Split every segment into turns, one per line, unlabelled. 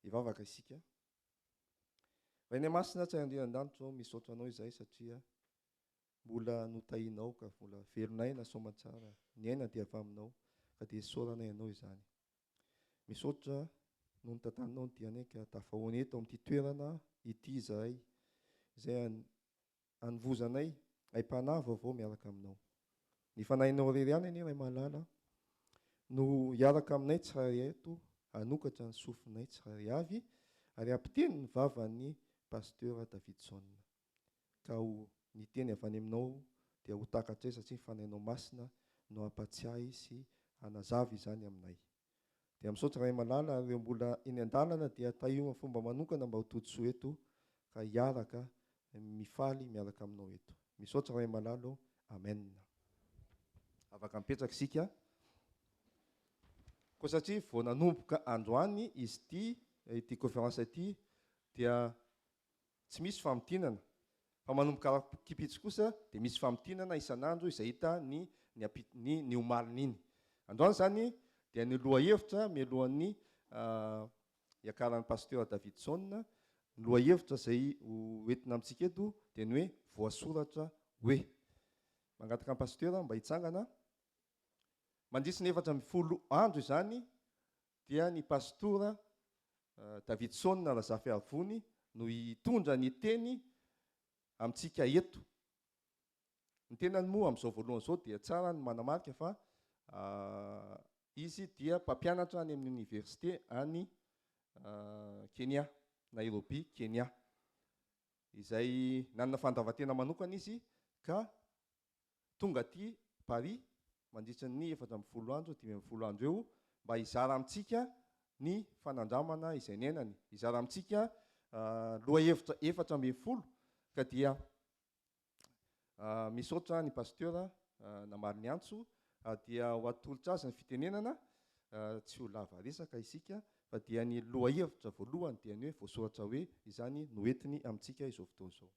Ivavaka isika. Vainy masina tsy andehan-danitro misaotra anao izay satria mbola notahinao ka mbola velonay na soma tsara ny aina dia avy aminao ka dia soranay ianao izany. Misaotra no nitantaninao ny dianay ka tafahoany eto amin'ity toerana ity izahay izay anivozanay aim-panahy vaovao miaraka aminao. Ny fanahinao rery ihany anie ray malala no hiaraka aminay tsirairay eto hanokatra ny sofinay tsirairay avy ary ampiteny ny vavan'ny pasteur Davidson. Ka ho ny teny avy any aminao dia ho takatray satria ny fanahinao masina no ampatsiahy sy hanazava izany aminay. Dia misaotra ray malala ary ireo mbola eny an-dalana dia tahiry fomba manokana mba ho tojo eto ka hiaraka mifaly miaraka aminao eto. Misaotra ray malala, amen. Afaka mipetraka isika. Koa satria vao nanomboka androany izy ity conférence ity dia tsy misy famotinana. Fa manomboka kipitsy kosa dia misy famotinana isan'andro izay hita ny omalina iny. Androany zany dia ny lohahevitra mialohan'ny iakaran'ny pasteur Davidson, ny lohahevitra izay hoentina amintsika eto dia ny hoe voasoratra hoe. Mangataka ny pasteur mba hitsangana. Mandritsy ny 4 andro izany dia ny pastora Davidson Lazafy Avony no hitondra ny teny amintsika eto. Ny tenany moa amin'izao voalohany izao dia tsara ny manamarika fa izy dia mpampianatra any amin'ny université any Kenya, Nairobi, Kenya. Izay nanana fandavan-tena manokana izy ka tonga aty Paris mandritra ny 14 andro, 15 andro eo mba hizara amintsika ny fanandramana izay nenany. Hizara amintsika lohahevitra 4 ka dia misaotra ny pasteur namary ny antso dia ho atolotra azy ny fitenenana tsy ho lava resaka isika fa dia ny lohahevitra voalohany dia ny hoe voasoratra hoe izany no entiny amintsika izao fotoana izao.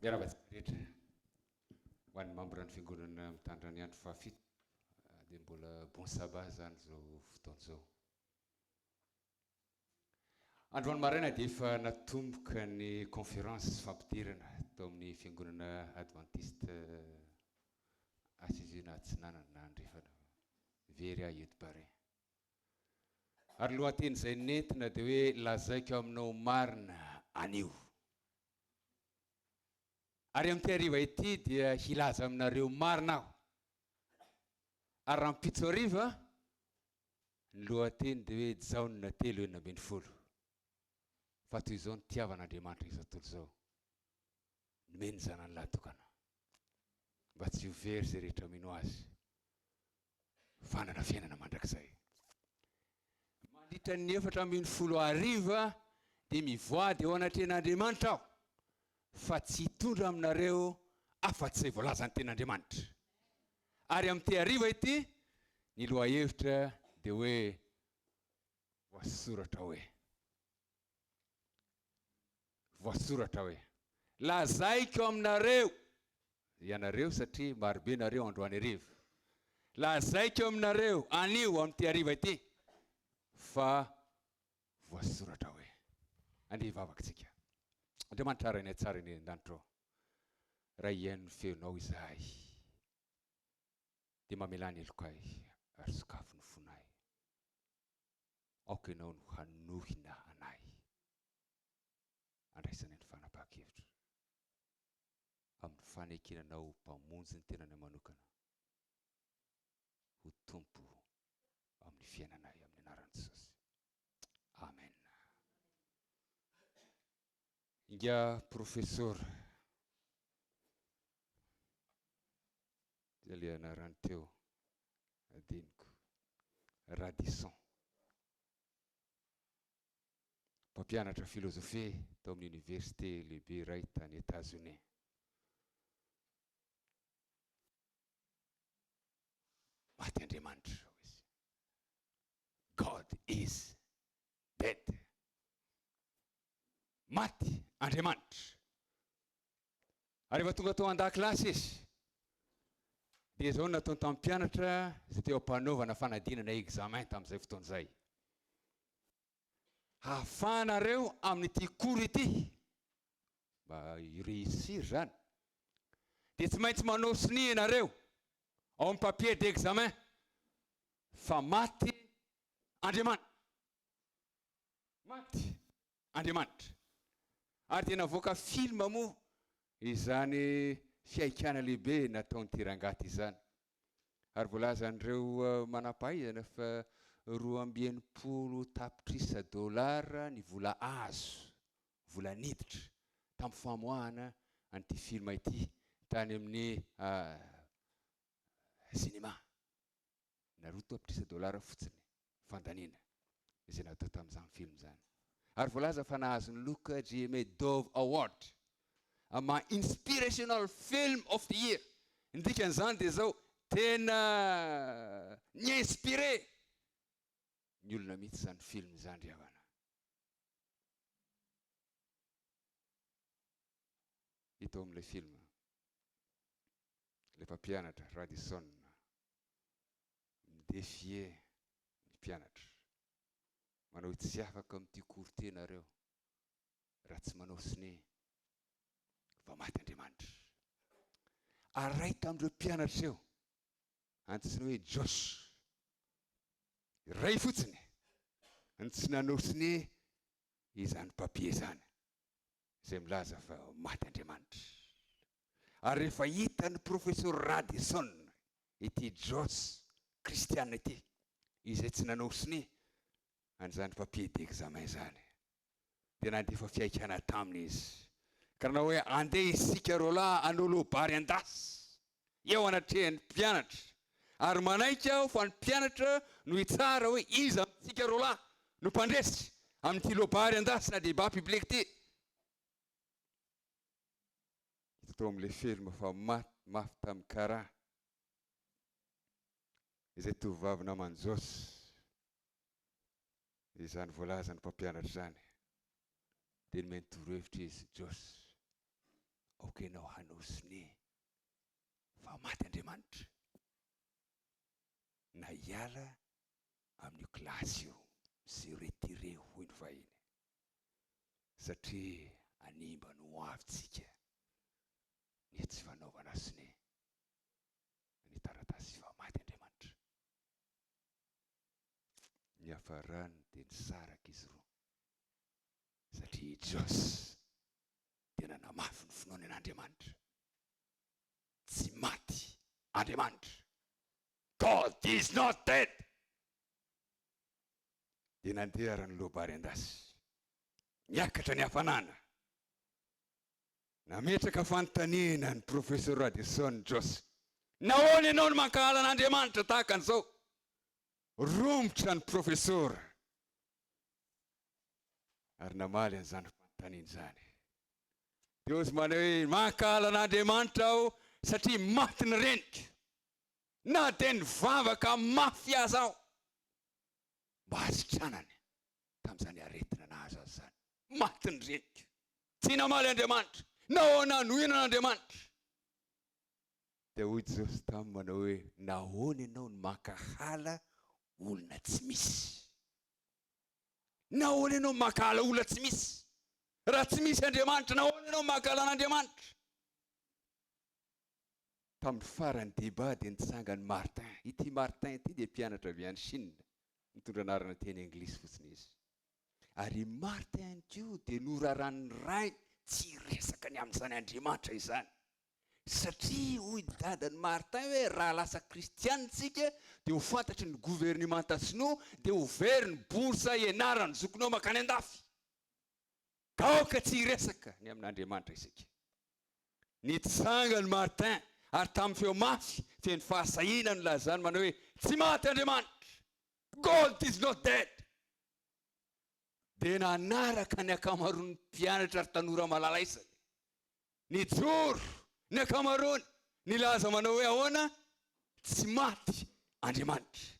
Miaravatsika rehetra ho an'ny membre-ny fiangonana mitandra ny andro fahafito dia mbola bon sabbat zany zao fotoana izao. Androany maraina dia efa natomboka ny conférence fampidirana tao amin'ny fiangonana adventiste Assisina Atsinanana na andrefana very a Edbarin. Ary lohateny izay nentina dia hoe lazaiko aminao marina anio. Ary amin'ity hariva ity dia hilaza aminareo marina aho. Ary raha mipitso hariva ny lohateny dia hoe Jaona 3:40. Fa toy izao ny tiavan'Andriamanitra iza tontolo izao. Nomeny zanany lahatokana mba tsy ho very izay rehetra mino azy. Fanana fiainana mandrakizay. Mandritra ny 440 dia mivoady eo anatrehan'Andriamanitra aho. Fa tsy hitondra aminareo afa-tsy izay voalaza ny ten'Andriamanitra. Ary amin'ity hariva ity ny lohahevitra dia hoe voasoratra hoe. Voasoratra hoe. Lazaiko aminareo. Ianareo satria marobe nareo androany hariva. Lazaiko aminareo anio amin'ity hariva ity. Fa voasoratra hoe. Andeha hivavaka tsika. Andriamanitra arainay tsara eny an-danitro. Raha iain'ny feonao izahay. Dia mamelany elokay ary sokafo ny fonay. Aoka ianao no hanohina anay. Andraisany ny fanapahan-kevitra. Amin'ny fanekenanao mpamonjy ny tenany manokana. Ho tompo amin'ny fiainanay amin'ny anaran'i Jesosy. Amen. Inga professeur dia ilay anarany teo adiniko Radisson mpampianatra filozofia tao amin'ny université lehibe iray tany États-Unis. Maty Andriamanitra izy. God is dead. Maty Andriamanitra. Ary rehefa tonga tao an-dakilasy izy, dia zao nataony tamin'ny mpianatra izay teo ampanaovana fanadinana examen tamin'izay fotoana izay. Hahafahanareo amin'ity kory ity mba ireusir zany, dia tsy maintsy manao sini ianareo ao amin'ny papier d'examen fa maty Andriamanitra. Maty Andriamanitra. Ary dia navoaka filma moa izany fiaikana lehibe nataon'ity rangahy izany. Ary voalazan'ireo manam-pahaizana fa 280 tapitrisa dolara ny vola azo, vola niditra tamin'ny famoahana an'ity filma ity tany amin'ny cinéma. Na 2 tapitrisa dolara fotsiny fandaniana izay natao tamin'izany film zany. Ary voalaza fa nahazo ny loka GMA Dove Award ama inspirational film of the year. Ny dikan'izany dia zao tena ni-inspiré ny olona mihitsy zany film zany ry havana. Hita amin'ilay film ilay mpampianatra Radisson midefie ny mpianatra, manao tsy afaka amin'ity kory ty nareo raha tsy manao sini fa maty Andriamanitra. Ary ray tamin'ireo mpianatra eo antsoina hoe Josh, ray fotsiny ny tsy nanao sini izany papier zany izay milaza fa maty Andriamanitra. Ary rehefa hitany professeur Radisson ity Josh Christian ity izay tsy nanao sini an'izany papier d'examen zany, dia nandefa fiaikana taminy izy. Ka raha hoe andeha isika roalahy hanao bary an-dasy eo anatrehan'ny mpianatra, ary manaika aho fa ny mpianatra no hitsara hoe iza amintsika roalahy no mpandresy amin'ity lobary an-dasy na débat public ity. Tao amin'ilay film fa mafy tamin'ny karaha izay tovovavy namany Josy izany voalazany mpampianatra zany, dia nomeny torohevitra izy, Josy, aoka ianao hanao sini fa maty Andriamanitra, na hiala amin'io kilasy io sy retiré hoy ny vahiny, satria animba no hoavintsika ny tsy fanaovana sini ny taratasy fa maty Andriamanitra. Ny hafarany dia nisaraka izy roa, satria Josy dia nanamafy ny finoana an'Andriamanitra. Tsy maty Andriamanitra. God is not dead. Dia nandeha ary ny lobary an-dasy, miakatra ny hafanana, nametraka fanontaniana ny professeur Radisson Josy. Nahoana ianao no mankahala an'Andriamanitra tahaka an'izao? Romotra ny professeur ary namaly an'izany fanontaniana izany. Dia ozy manao hoe mankahala an'Andriamanitra aho satria maty ny reniko, na dia ny vavaka mafy aza aho mba hasitranany tamin'izany aretina nahazo azy zany. Maty ny reniko, tsy namaly Andriamanitra, nahoana nohina an'Andriamanitra. Dia hoy Josy taminy manao hoe nahoana ianao no mankahala olona tsy misy? Nahoana ianao mankahala olona tsy misy? Raha tsy misy Andriamanitra, nahoana ianao mankahala an'Andriamanitra? Tamin'ny farany débat dia nitsangany Martin. Ity Martin ity dia mpianatra avy any Chine, mitondra anarana teny anglisy fotsiny izy. Ary Martin io dia norarany ray tsy resaka ny amin'izany Andriamanitra izany, satria hoy dadany Martin hoe raha lasa kristianitsika dia ho fantatry ny gouvernemanta sinoa dia ho very ny borsa ianarany zokinao makany an-dafy. Ka aoka tsy resaka ny amin'Andriamanitra isika. Nitsangany Martin ary tamin'ny feo mafy feny fahasahina no lazany manao hoe tsy maty Andriamanitra. God is not dead. dia nanaraka ny akamaroan'ny mpianatra ary tanora malalaisany nijoro ny akamaroany nilaza manao hoe ahoana tsy maty Andriamanitra.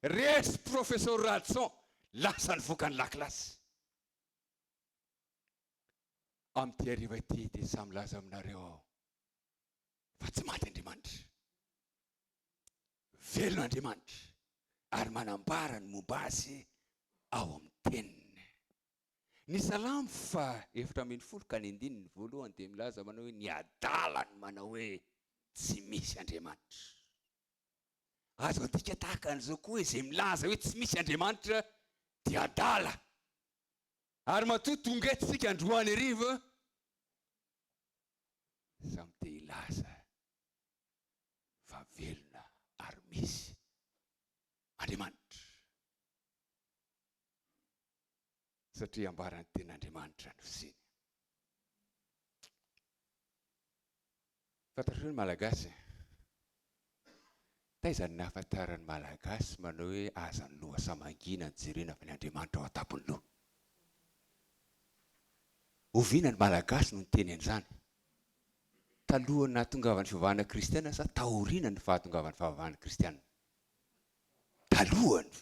Resy professeur Radson lasa nivoaka ny lakilasy. Amin'ity hariva ity dia samy laza aminareo aho fa tsy maty Andriamanitra, velona Andriamanitra ary manambara ny momba azy ao amin'ny teniny. Ny Salamo 4:1 ka ny 9 dia milaza manao hoe ny adalany manao hoe tsy misy Andriamanitra. Azo adika tahaka an'izao koa hoe izay milaza hoe tsy misy Andriamanitra dia adala. Ary matoa tonga etsika androany hariva samy te hilaza fa velona ary misy Andriamanitra. Satria ambarany ten'Andriamanitra ny fisiany. Fantatrao ny Malagasy, taizany nahafantarany Malagasy manao hoe azany loha samangina ny jerena fa ny Andriamanitra ao an-tampony loha. Oviana ny Malagasy no niteny an'izany. Talohany nahatongavan'ny fivavahana kristiana sa taoriana ny fahatongavan'ny fivavahana kristiana? Talohany.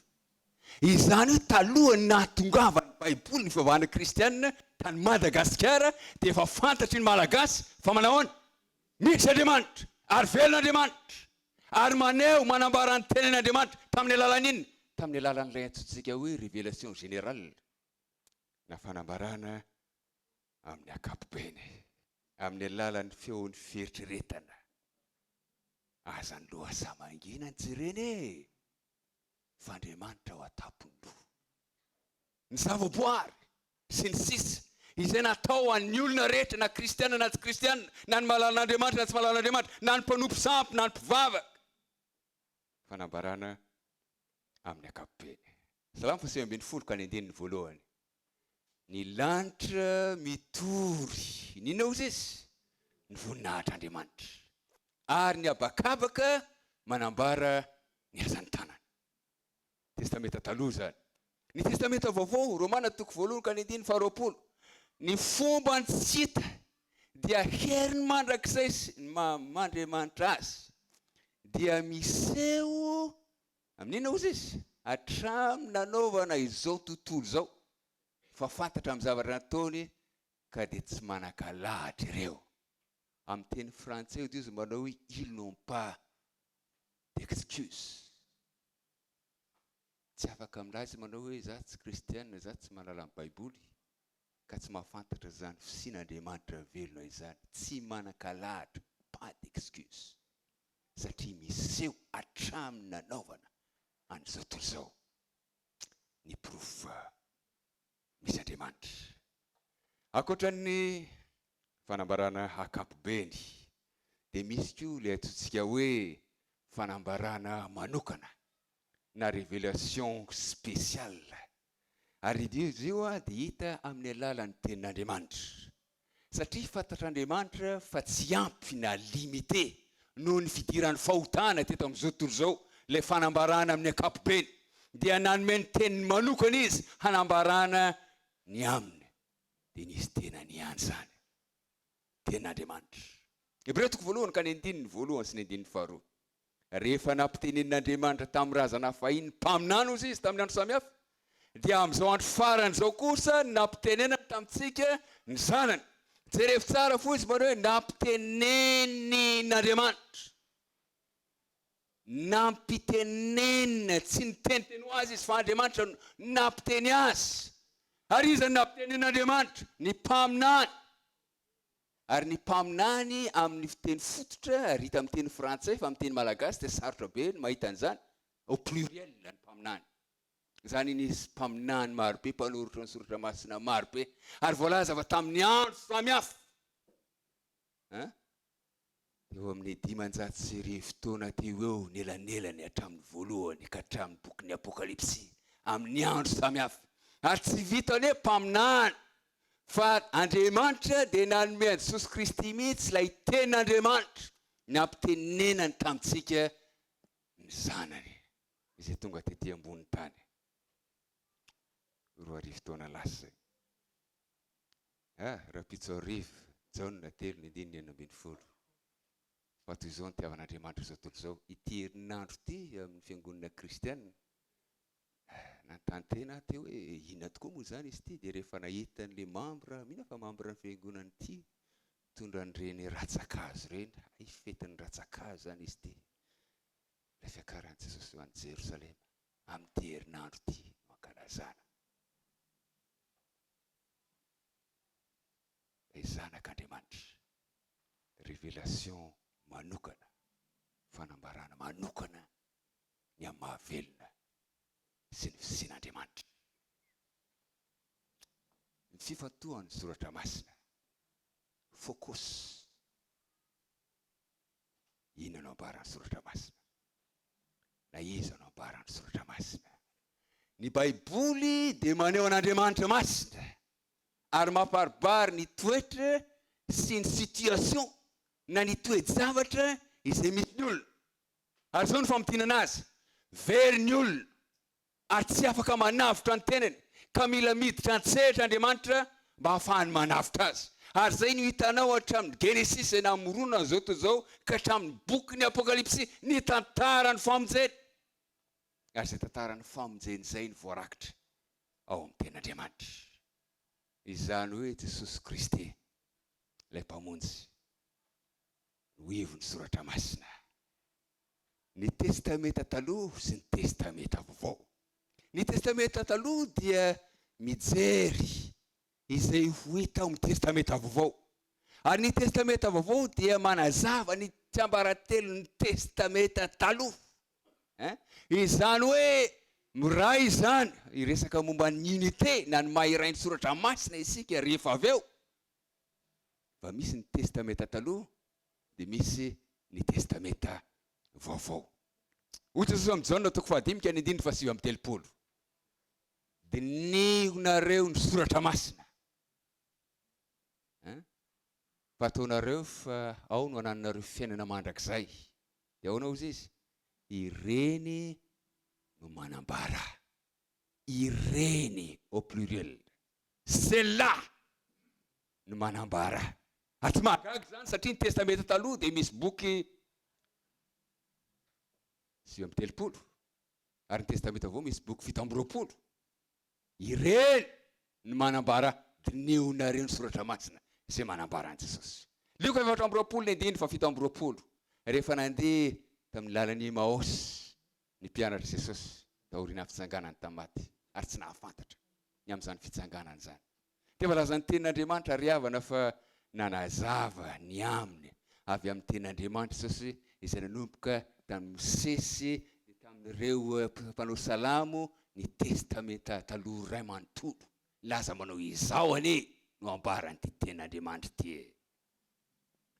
Izany hoe talohany nahatongavan'ny Baiboly ny fivavahana kristiana tany Madagasikara dia efa fantatry ny Malagasy fa manahoana? Misy Andriamanitra ary velona Andriamanitra ary maneho manambara ny tenen'Andriamanitra tamin'ny alalan'ny inona? Tamin'ny alalan'ilay antsointsika hoe révélation générale na fanambarana amin'ny ankapobeny, amin'ny alalan'ny feon'ny fieritreretana. Azany loha samangina ny jerena fa Andriamanitra ao an-tampony loha. Ny zavaboary sy ny sisa izay natao an'ny olona rehetra na kristiana na tsy kristiana, na ny malala n'Andriamanitra na tsy malala n'Andriamanitra, na ny mpanompo sampy na ny mpivavaka. Fanambarana amin'ny ankapobeny. Salamo 5:10 ka ny 9 ny lanitra mitory, ninona ozy izy? Ny voninahitr'Andriamanitra. Ary ny abakabaka manambara ny azan'ny tanany. Testamenta taloha zany. Ny testamenta vaovao, Romana 1 ka ny 20 ny fomba ny tsy hita dia heriny mandrakizay mandriamanitra azy dia miseho amin'inona ozy izy? Hatramin'ny nanaovana izao tontolo izao. Fa fantatra amin'ny zavatra nataony ka dia tsy manan-kalahatra ireo. Amin'ny teny frantsay izy manao hoe ils n'ont pas d'excuse. Tsy afaka milaza manao hoe za tsy kristiana, za tsy mahalala amin'ny Baiboly ka tsy mahafantatra izany fisian'Andriamanitra velona izany. Tsy manan-kalahatra, pas d'excuse. Satria miseho hatramin'ny nanaovana an'izao tontolo izao. Ny proof misy Andriamanitra. Ankoatran'ny fanambarana ankapobeny dia misy koa ilay antsointsika hoe fanambarana manokana na révélation spéciale. Ary izy io dia hita amin'ny alalan'ny tenin'Andriamanitra. Satria fantatr'Andriamanitra fa tsy ampy na limité noho ny fidiran'ny fahotana teto amin'izao tontolo izao, ilay fanambarana amin'ny ankapobeny dia nanome ny teniny manokana izy hanambarana ny aminy. Dia nisy tena niany zany. Ten'Andriamanitra. Hebreo 1 ka ny 1 sy ny 2. Rehefa nampitenenin'Andriamanitra tamin'ny razana fahiny mpaminana ozy izy tamin'ny andro samihafa, dia amin'izao andro farany izao kosa nampitenenana tamintsika ny zanany. Jerevy tsara fo izy manao hoe nampitenenin'Andriamanitra. Nampitenenina, tsy niteniteny ho azy izy fa Andriamanitra nampiteny azy. Ary izy nampitenenin'Andriamanitra ny mpaminany. Ary ny mpaminany amin'ny fiteny fototra ary hita amin'ny teny frantsay fa amin'ny teny malagasy dia sarotra be ny mahita an'izany au pluriel ny mpaminany. Izany nisy mpaminany marobe, mpanoratra ny soratra masina marobe ary voalaza fa tamin'ny andro samihafa. Eo amin'ny 500 taona teo eo nelanelany hatramin'ny voalohany ka hatramin'ny bokin'ny apokalipsy amin'ny andro samihafa. Ary tsy vitany hoe mpaminany fa Andriamanitra dia nanome an'i Jesosy Kristy mihitsy ilay tenin'Andriamanitra nampitenenany tamintsika ny zanany izay tonga tetỳ ambony tany. roa arivo taona lasa zay. Raha pitso arivo jaona telo ny andiny ny enina ambin'ny folo. Fa toy izao ny tiavan'Andriamanitra izao tontolo izao. Ity herinandro ity amin'ny fiangonana kristianina nantantena teo hoe inona tokoa moa zany izy ity, dia rehefa nahita an'ilay membre, mino fa membre ny fiangonana ity tondra an'ireny ratsakazo ireny, fetin'ny ratsakazo zany izy ity. Ilay fiakaran'i Jesosy ho an'i Jerosalema amin'ity herinandro ity no ankalazana. Ilay zanak'Andriamanitra, révélation manokana, fanambarana manokana ny amin'ny mahavelona sy ny fisian'Andriamanitra. Ny fifantohan'ny soratra masina, focus. Inona no ambaran'ny soratra masina? Na iza no ambaran'ny soratra masina? Ny Baiboly dia maneho an'Andriamanitra masina ary mampaharibary ny toetra sy ny situation na ny toe-javatra izay misy ny olona. Ary izao ny famidinana azy, very ny olona ary tsy afaka manavitra ny tenany, ka mila miditra an-tsehatra Andriamanitra mba hahafahany manavitra azy. Ary zay no hitanao hatramin'ny Genesis na morona zao toy izao ka hatramin'ny boky ny Apokalipsy, ny tantarany famonjeny. Ary izay tantarany famonjeny zay ny voarakitra ao amin'ny ten'Andriamanitra. Izany hoe Jesosy Kristy ilay mpamonjy no ivony soratra masina. Ny testameta taloha sy ny testameta vaovao. Ny testameta taloha dia mijery izay ho hita ao amin'ny testameta vaovao. Ary ny testameta vaovao dia manazava ny tsiambaratelon'ny testameta taloha. Izany hoe miray izany iresaka momba ny unité na ny mahirain'ny soratra masina isika rehefa avy eo. Fa misy ny testameta taloha dia misy ny testameta vaovao. Ohatra zao amin'ny Jaona toko 5:7-8. Dia nihonareo ny soratra masina. Fa ataonareo fa ao no ananareo fiainana mandrakizay. Dia ao nao izy. Ireny no manambara. Ireny au pluriel. Cela no manambara. Tsy mahagaga zany satria ny testameta taloha dia misy boky 7:30. Ary ny testameta vaovao misy boky 7:20. Ireny no manambara nihonareo ny soratra masina izay manambara an Jesosy. Liko 4:20 fa 7:20. Rehefa nandeha tamin'ny lalan'ny Emaosy ny mpianatra Jesosy taoriana fitsanganany tamaty ary tsy nahafantatra ny amin'izany fitsanganana izany. Dia voalaza ny tenin'Andriamanitra ary havana fa nanazava ny aminy avy amin'ny tenin'Andriamanitra Jesosy izay nanomboka tamin'ny Mosesy, tamin'ireo mpanao salamo, ny testameta taloha iray manontolo. Laza manao izao anie no ambaran'ity tenin'Andriamanitra ity.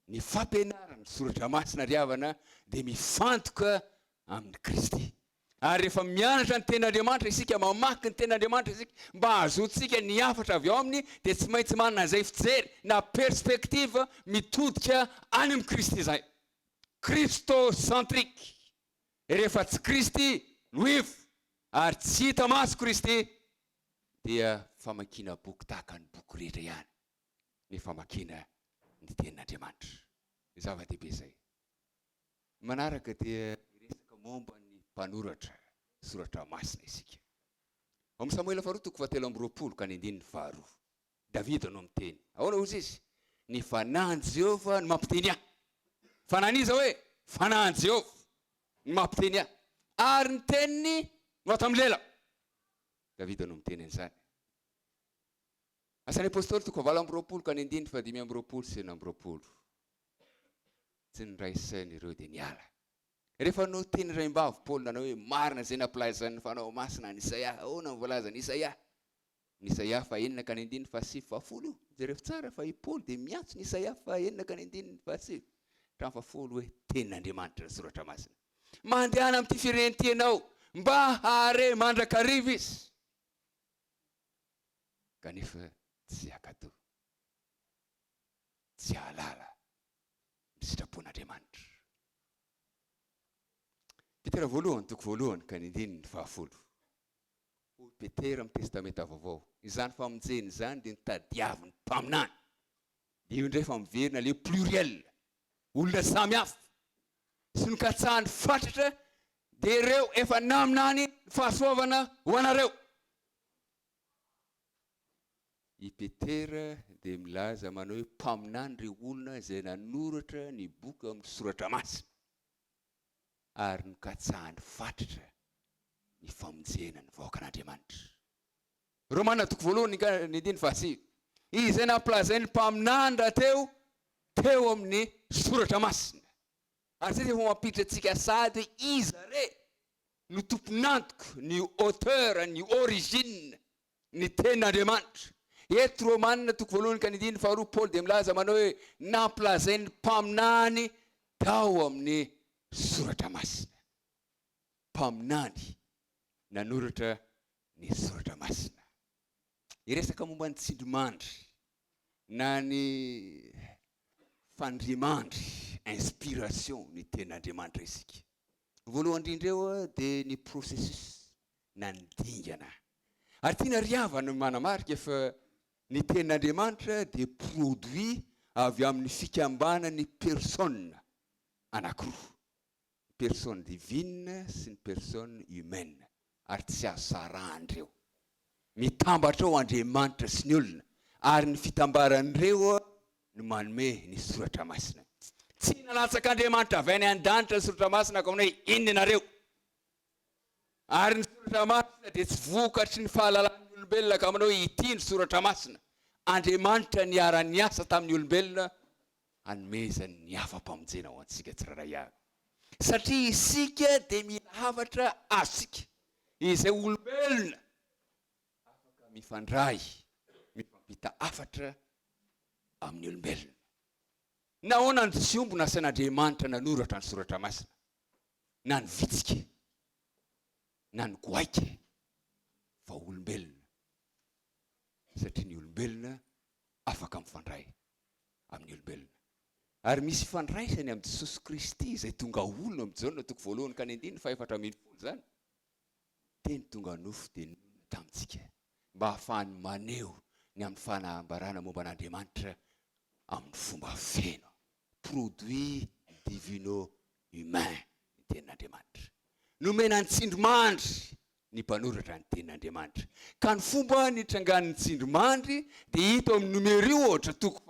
Ny fampianarany soratra masina ry havana dia mifantoka amin'ny Kristy. Ary rehefa mianatra ny tenin'Andriamanitra isika, mamaky ny tenin'Andriamanitra isika mba hahazoantsika ny hafatra avy ao aminy, dia tsy maintsy manana izay fijery na perspektiva mitodika any amin'ny Kristy izay. Christocentrique. Rehefa tsy Kristy no ivo ary tsy hita maso Kristy, dia famakiana boky tahaka ny boky rehetra ihany. Ny famakiana ny tenin'Andriamanitra. Zava-dehibe izay. Manaraka dia resaka momba ny mpanoratra soratra masina isika. Ao amin'ny Samuela 2:7-20. Davida no miteny. Ahoana hozy izy? Ny fanahin'i Jehova no mampiteny ahy. Fananiza hoe fanahin'i Jehova no mampiteny ahy. Ary ny teniny no ato amin'ny lela. Davida no miteny an'izany. Asan'ny apôstôly 2:20-5:20. Tsy niraisain'ireo dia niala. Rehefa no teny raim-bavy Paoly nanao hoe marina izay nampilazan'ny fanao masina ny Isaia. Ahoana ny voalaza ny Isaia? Ny Isaia 4:7-7. Jereo tsara fa i Paoly dia miantso ny Isaia 4:7-7. Hatramin'ny 7 hoe tenin'Andriamanitra ny soratra masina. Mandehana amin'ity firenenty ianao mba hare mandrakariva izy. Kanefa tsy hakatò. Tsy hahalala ny sitrapon'Andriamanitra. Petera 1:1-9. Petera amin'ny testamenta vaovao. Izany famonjeny izany dia nitadiaviny mpaminany. Dia io indray famoverina le pluriel. Olona samy hafa. Sy nokatsahany fatratra dia ireo efa naminany fahasoavana ho anareo. I Petera dia milaza manao hoe mpaminany ireo olona izay nanoratra ny boky amin'ny soratra masina ary nokatsahany fatratra ny famonjena ny vahoakan'Andriamanitra. Romana toko voalohany ny andiny fahasivy. Izay nampilazainy mpaminany rahateo teo amin'ny soratra masina. Ary zay efa mampiditra antsika sady hoe iza re no tompon'antoka, ny auteur, ny origine, ny tenin'Andriamanitra. Eto Romanina toko voalohany ka ny andiny faharoa, Paul dia milaza manao hoe nampilazainy mpaminany tao amin'ny soratra masina. Mpaminany nanoratra ny soratra masina. Iresaka momba ny tsindrimandry na ny fandrimandry, inspiration ny tenin'Andriamanitra isika. Voalohany indrindra eo dia ny processus na ny dingana. Ary tiana riavana manamarika fa ny tenin'Andriamanitra dia produit avy amin'ny fikambanany personne anankiroa. Personne divine sy ny personne humaine. Ary tsy azo sarahandreo. Mitambatra ao Andriamanitra sy ny olona. Ary ny fitambaran'ireo no manome ny soratra masina. Tsy nalatsak'Andriamanitra avy any an-danitra ny soratra masina ka hoe inona ianareo. Ary ny soratra masina dia tsy vokatry ny fahalalàn'ny olombelona ka manao hoe ity ny soratra masina. Andriamanitra niara-ny asa tamin'ny olombelona hanomezany ny afa-pamonjena ho antsika tsirairay avy. Satria isika dia mila havatra asika izay olombelona afaka mifandray, mifampita afatra amin'ny olombelona. Nahoana ny tsy omby nasain'Andriamanitra nanoratra ny soratra masina, na ny vitsika, na ny goaika, fa olombelona. Satria ny olombelona afaka mifandray amin'ny olombelona. Ary misy fandraisany amin'ny Jesosy Kristy izay tonga olona amin'ny Jaona toko voalohany ka ny andiny fahaefatra ambin'ny folo zany. Teny tonga nofo dia nonona tamintsika mba hahafahany maneho ny amin'ny fanambarana momba an'Andriamanitra amin'ny fomba feno. Produit divino humain ny tenin'Andriamanitra. Nomena ny tsindrimandry ny mpanoratra ny tenin'Andriamanitra. Ka ny fomba nitrangan'ny tsindrimandry dia hita amin'ny numéro ohatra toko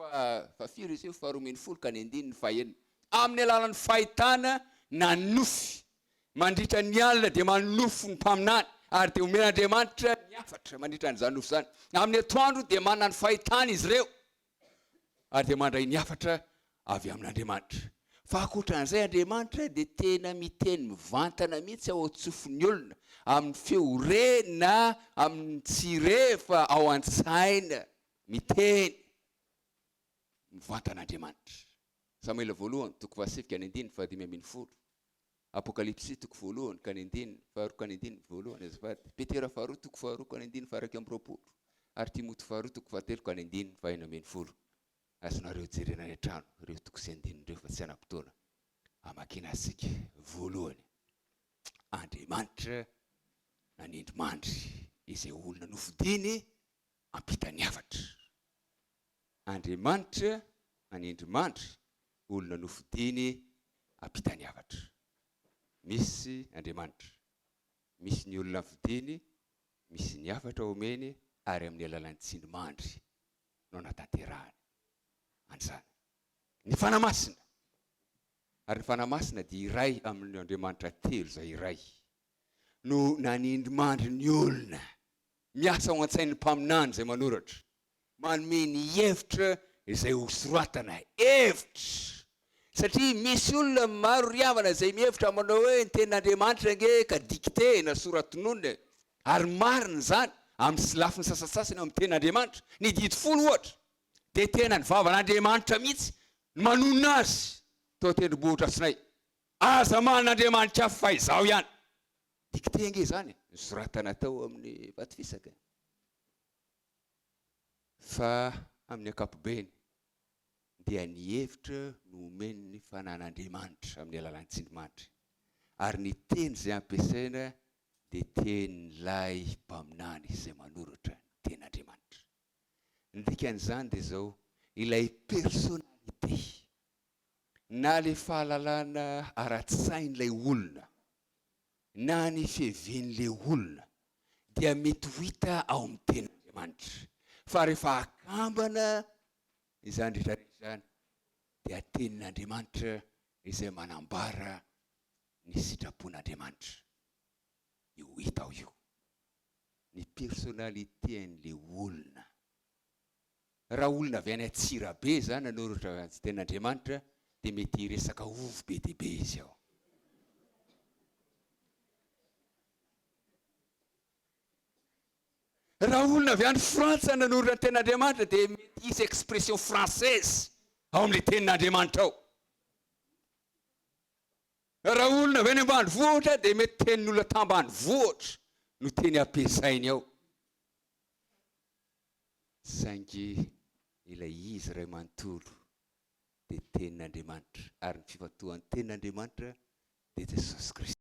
fahafiry izy io faharoa ambin'ny folo ka ny andiny ny fahaenina. Amin'ny alalan'ny fahitana na nofy. Mandritra ny alina dia manofo ny mpaminany ary dia omen'Andriamanitra ny afatra mandritra n'izany nofo izany. Amin'ny atoandro dia manana ny fahitana izy ireo ary dia mandray ny afatra avy amin'Andriamanitra. Fa ankoatran'izay Andriamanitra dia tena miteny mivantana mihitsy ao an-tsofin'ny olona amin'ny feo re na amin'ny tsy re fa ao an-tsaina miteny mivantan'Andriamanitra. Samuela voalohany toko fahasivy ka ny andiny fahadimy ambin'ny folo. Apokalipsy toko voalohany ka ny andiny faharoa ka ny andiny voalohany azafady. Petera faharoa toko faharoa ka ny andiny faharaiky amby roapolo. Ary Timoty faharoa toko fahatelo ka ny andiny fahaenina ambin'ny folo. Azonareo jerena ny trano ireo toko sy andinin'ireo fa tsy anam-potoana. Amakiana asika voalohany. Andriamanitra nanindrimandry izay olona nofidiny ampita ny afatra. Andriamanitra nanindrimandry olona nofidiny ampita ny afatra. Misy Andriamanitra, misy ny olona fidiny, misy ny afatra omeny ary amin'ny alalan'ny tsindrimandry no natanterahany. An'izany ny fanamasina. Ary ny fanamasina dia iray amin'ny Andriamanitra telo izay iray no nanindrimandry ny olona miasa ao an-tsain'ny mpaminany izay manoratra, manome ny hevitra izay ho soratana hevitra. Satria misy olona maro riavana izay mihevitra manao hoe ny tenin'Andriamanitra nge ka dicté na soratonona. Ary marina izany amin'ny lafiny sasasasany amin'ny tenin'Andriamanitra. Ny dito folo ohatra dia tena ny vavan'Andriamanitra mihitsy manonona azy tao tendrombohitra Sinay. Aza man'Andriamanitra fa izao ihany. Dicté nge izany ny soratana tao amin'ny vato fisaka. Fa amin'ny ankapobeny dia ny hevitra no omeny ny fanan'Andriamanitra amin'ny alalan'ny tsindrimandry. Ary ny teny izay ampiasaina dia tenin'ilay mpaminany izay manoratra ny ten'Andriamanitra. Ny dikan'izany dia izao, ilay personnalité na le fahalalana ara-tsain'ilay olona na ny fiheven'ilay olona dia mety ho hita ao amin'ny ten'Andriamanitra. Fa rehefa akambana izany rehetrarehetra izany dia tenin'Andriamanitra izay manambara ny sitrapon'Andriamanitra. Io hita ao io ny personnalité an'ilay olona. Raha olona avy any Atsirabe zany nanoratra ten'Andriamanitra dia mety resaka ovo be dia be izy ao. Raha olona avy any Frantsa nanoratra ten'Andriamanitra dia mety hisy expression française ao amin'ilay tenin'Andriamanitra ao. Raha olona avy any ambanivohitra dia mety tenin'olona tambanivohitra no teny ampiasainy ao. Saingy ilay izy iray manontolo dia tenin'Andriamanitra, ary ny fifatoan'ny tenin'Andriamanitra dia Jesosy Kristy.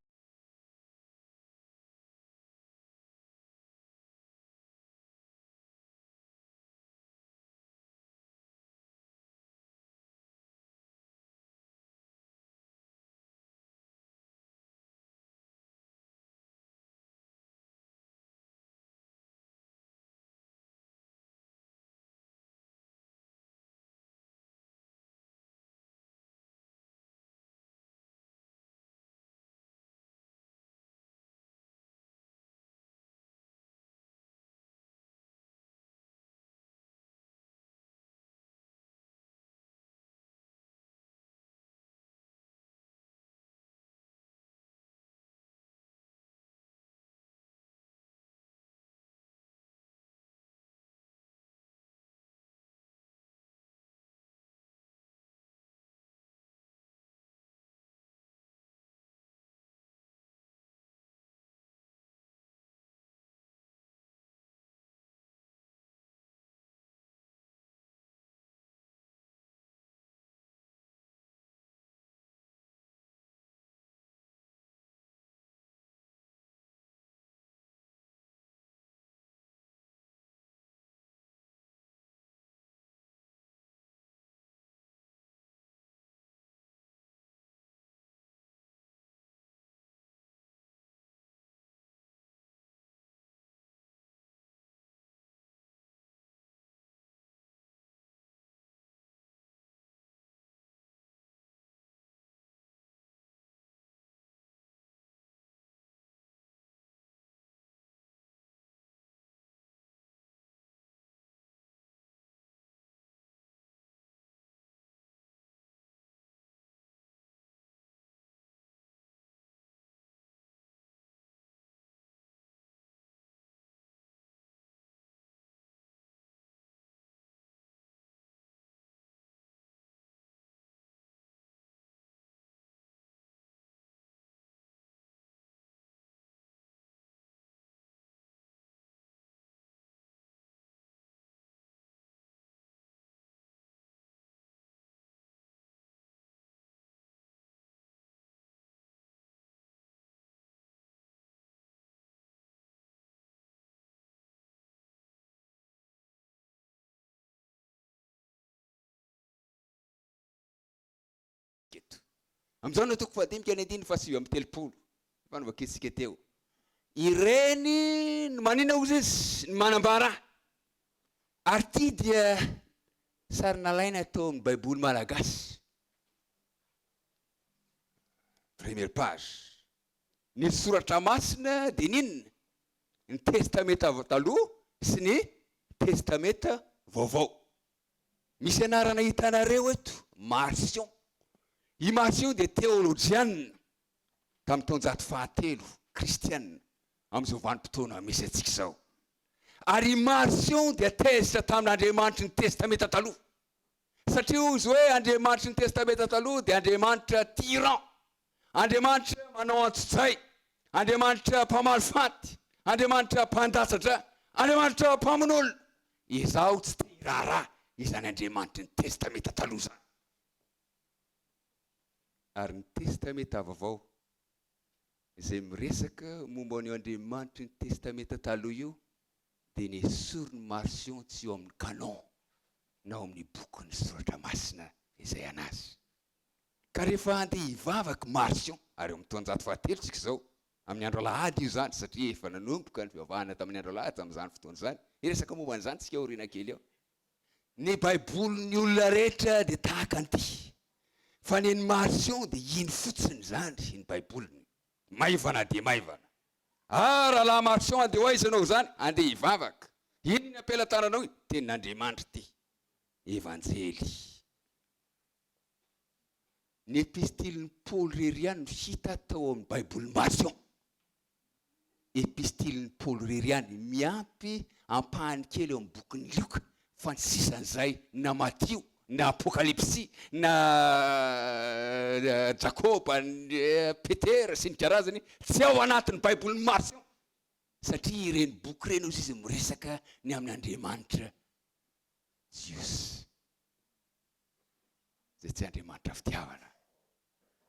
Amin'izao no toko fadimy ny andiny fa 7:30 fa novakitsika teo. Ireny manina ozy izy ny manambara. Ary ity dia sarinalaina tao amin'ny baiboly malagasy. Première page. Ny soratra masina dia ninona? Ny testamenta taloha sy ny testamenta vaovao. Misy anarana hitanareo eto, Marcion. I Marcion dia théologienne tamin'ny taonjato fahatelo, kristianina amin'izao vanim-potoana misy antsika izao. Ary Marcion dia tezitra tamin'Andriamanitra ny testamenta taloha. Satria izy hoe Andriamanitra ny testamenta taloha dia Andriamanitra tyran, Andriamanitra manao antso-tsay, Andriamanitra mpamalifaty, Andriamanitra mpandasatra, Andriamanitra mpamonolona. Izaho tsy te hiraharaha izany Andriamanitra ny testamenta taloha izany. Ary ny testamenta vaovao izay miresaka momba an'io Andriamanitra ny testamenta taloha io dia ny sorony marsion tsy eo amin'ny canon na ao amin'ny boky ny soratra masina izay anazy. Ka rehefa andeha hivavaka marsion, ary amin'ny taonjato fahatelo tsika izao, amin'ny andro alahady io zany, satria efa nanomboka ny fivavahana tamin'ny andro alahady tamin'izany fotoana izany. Iresaka momba an'izany tsika aoriana kely eo. Ny baibolin'ny olona rehetra dia tahaka an'ity. Fa ny marsion dia iny fotsiny zany ny baiboliny. Maivana dia maivana. Raha marsion andeha hoaiza ianao zany, andeha hivavaka. Iny ny ampelantananao iny, tenin'Andriamanitra ity. Evanjely. Ny epistilin'ny Paul Reriany hita tao amin'ny baiboly marsion. Epistilin'ny Paul Reriany miampy ampahany kely eo amin'ny bokin'ny Lioka. Fa ny sisan'izay na Matio, na Apokalipsy, na Jakoba, Petera sy ny karazany tsy ao anatin'ny baiboly marsion. Satria ireny boky ireny ozy izy miresaka ny amin'ny Andriamanitra Jiosy. Izay tsy Andriamanitra fitiavana,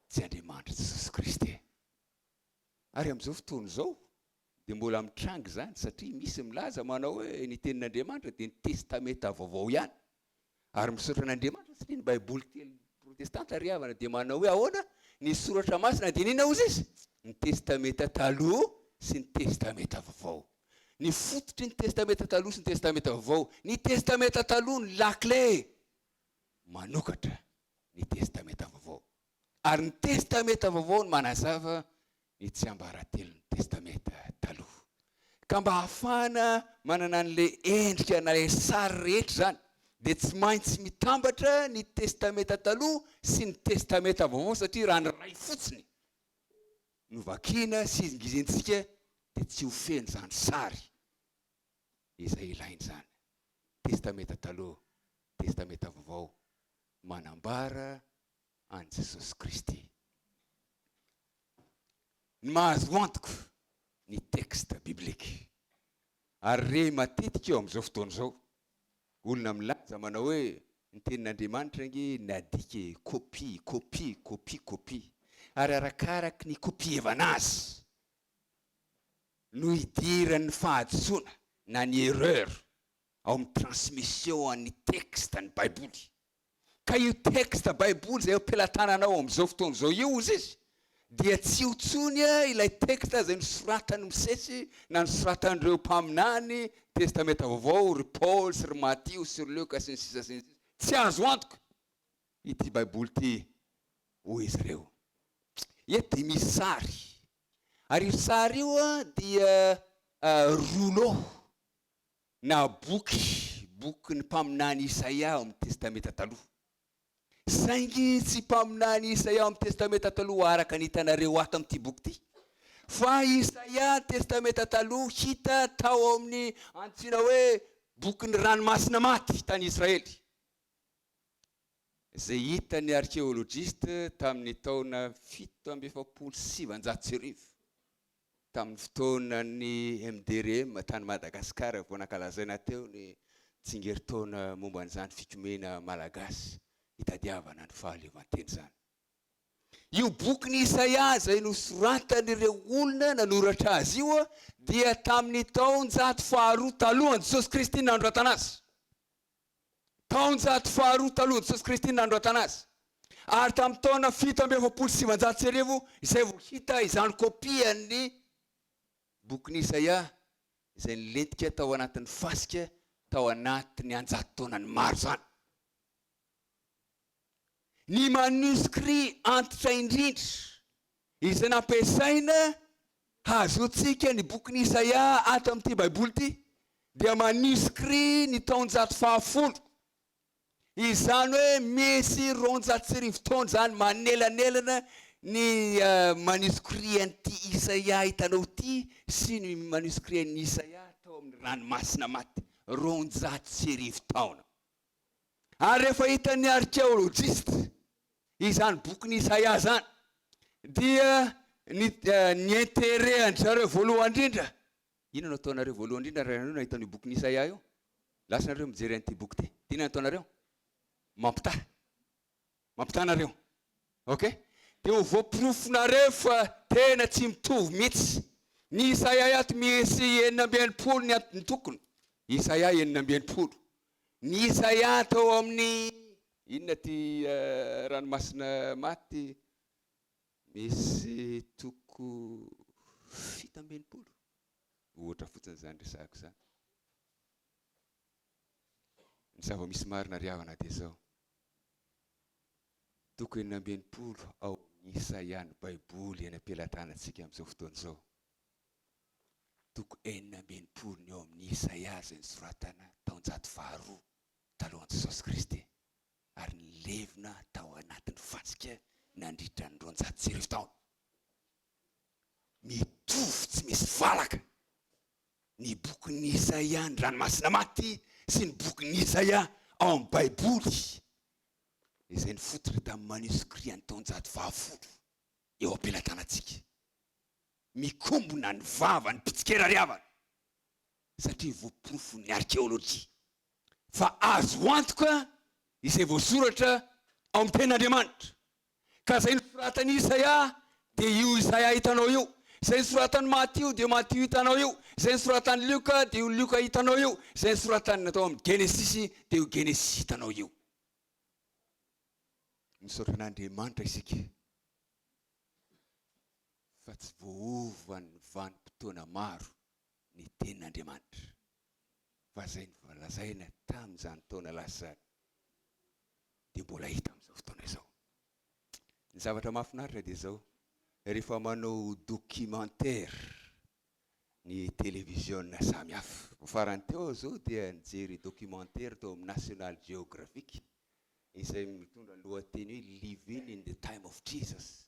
tsy Andriamanitra Jesosy Kristy. Ary amin'izao fotoana izao dia mbola mitrangy zany, satria misy milaza manao hoe ny tenin'Andriamanitra dia ny testamenta vaovao ihany. Ary misoratra n'Andriamanitra satria ny baiboly teny protestanta riavana dia manao hoe ahoana ny soratra masina dia nina ozy izy? Ny testamenta taloha sy ny testamenta vaovao. Ny fototry ny testamenta taloha sy ny testamenta vaovao. Ny testamenta taloha ny lakle manokatra ny testamenta vaovao. Ary ny testamenta vaovao ny manazava ny tsy ambaratelon'ny testamenta taloha. Ka mba hafana manana an'ilay endrika na ilay sary rehetra zany, dia tsy maintsy mitambatra ny testamenta taloha sy ny testamenta vaovao, satria raha ny ray fotsiny no vakiana sy izingizentsika dia tsy ho feno zany sary izay ilainy zany. Testamenta taloha, testamenta vaovao manambara an Jesosy Kristy. Ny mahazo antoko ny texte biblika. Ary re matetika eo amin'izao fotoana izao, olona milaza manao hoe ny tenin'Andriamanitra nge nadika copie. Ary arakaraky ny kopievana azy no idiran'ny fahadsoana na ny erreur ao amin'ny transmission an'ny texte ny baiboly. Ka io texte baiboly izay ampelantananao amin'izao fotoana izao io ozy izy, dia tsy hotsony ilay texte izay nosoratany Mosesy na nosoratan'ireo mpaminany testamenta vaovao, ry Paul sy ry Matio sy ry Lioka sy ny sisa sy ny sisa. Tsy azo antoka ity baiboly ity hoy izy ireo. Eto dia misy sary. Ary io sary io dia rouleau na boky ny mpaminany Isaia amin'ny testamenta taloha. Saingy tsy mpaminany Isaia amin'ny testamenta taloha araka ny hitanareo ato amin'ity boky ity. Fa Isaia testamenta taloha hita tao amin'ny antsoina hoe bokin'ny ranomasina maty tany Israely. Izay hitan'ny archéologiste tamin'ny taona 770 tamin'ny fotoanan'ny MDRM tany Madagasikara vao nankalazaina teo ny tsingeritaona momba an'izany fitomena malagasy hitadiavana ny fahaleovantena zany. Io bokin'ny Isaia izay nosoratan'ireo olona nanoratra azy io dia tamin'ny taonjato faharoa talohan'i Jesosy Kristy nandroatana azy. Taonjato faharoa talohan'i Jesosy Kristy nandroatana azy. Ary tamin'ny taona 770 izay vao hita izany kopian'ny bokin'ny Isaia izay nilentika tao anatin'ny fasika tao anatin'ny anjato taonany maro zany. Ny manuscrit antitra indrindra izay nampiasaina hazotsika ny bokin'ny Isaia ato amin'ity baiboly ity dia manuscrit ny taonjato fahafolo. Izany hoe mesy roanjato sy arivo taona zany manelanelana ny manuscrit an'ity Isaia hitanao ity sy ny manuscrit an'ny Isaia tao amin'ny ranomasina maty, roanjato sy arivo taona. Ary rehefa hitan'ny archéologiste izany bokin'ny Isaia zany dia ny intérêt an'zareo voalohany indrindra. Ino no ataonareo voalohany indrindra raha nareo nahita ny bokin'ny Isaia io? Lasanareo mijery an'ity boky ity. Ino no ataonareo? Mampitaha nareo. Okay? dia ho voaporofona fa tena tsy mitovy mihitsy. Ny Isaia ato misy 400 ny tokony. Isaia 400. Ny Isaia tao amin'ny inona ty ranomasina maty misy toko 700. Ohatra fotsiny zany resahako zany. Ny zava-misy marina riavana dia zao. Toko 400 ao amin'ny Isaia ny Baiboly eny am-pelatranantsika amin'izao fotoana izao. Toko 400 ny ao amin'ny Isaia izay nosoratana taon-jato faharoa talohan'i Jesosy Kristy ary nilevina tao anatin'ny fasika nandritra ny 200 taona. Mitovy tsy misy valaka ny bokin'ny Isaia ny ranomasina maty sy ny bokin'ny Isaia ao amin'ny Baiboly izay nifototra tamin'ny manuscrit ny taon-jato fahafollo eo am-pelatranantsika. Mikombona ny vava ny pitsikera riavana satria voaporofo ny arkéolôjia. Fa azo antoka izay voasoratra ao amin'ny ten'Andriamanitra. Ka izay nosoratany Isaia dia io Isaia hitanao io. Izay nosoratany Matio dia Matio hitanao io. Izay nosoratany Luka dia io Luka hitanao io. Izay nosoratany natao amin'ny Genesisy dia io Genesisy hitanao io. Misaotra an'Andriamanitra isika fa tsy voaova ny vanim-potoana maro ny tenin'Andriamanitra. Fa izay nivolazaina tamin'izany taona lasa zany dia mbola hita amin'izao fotoana izao. Ny zavatra mahafinaritra dia izao, rehefa manao documentaire ny télévision samihafa. Farany teo izao dia nijery documentaire tao amin'ny National Geographic izay mitondra lohateny hoe Living in the Time of Jesus.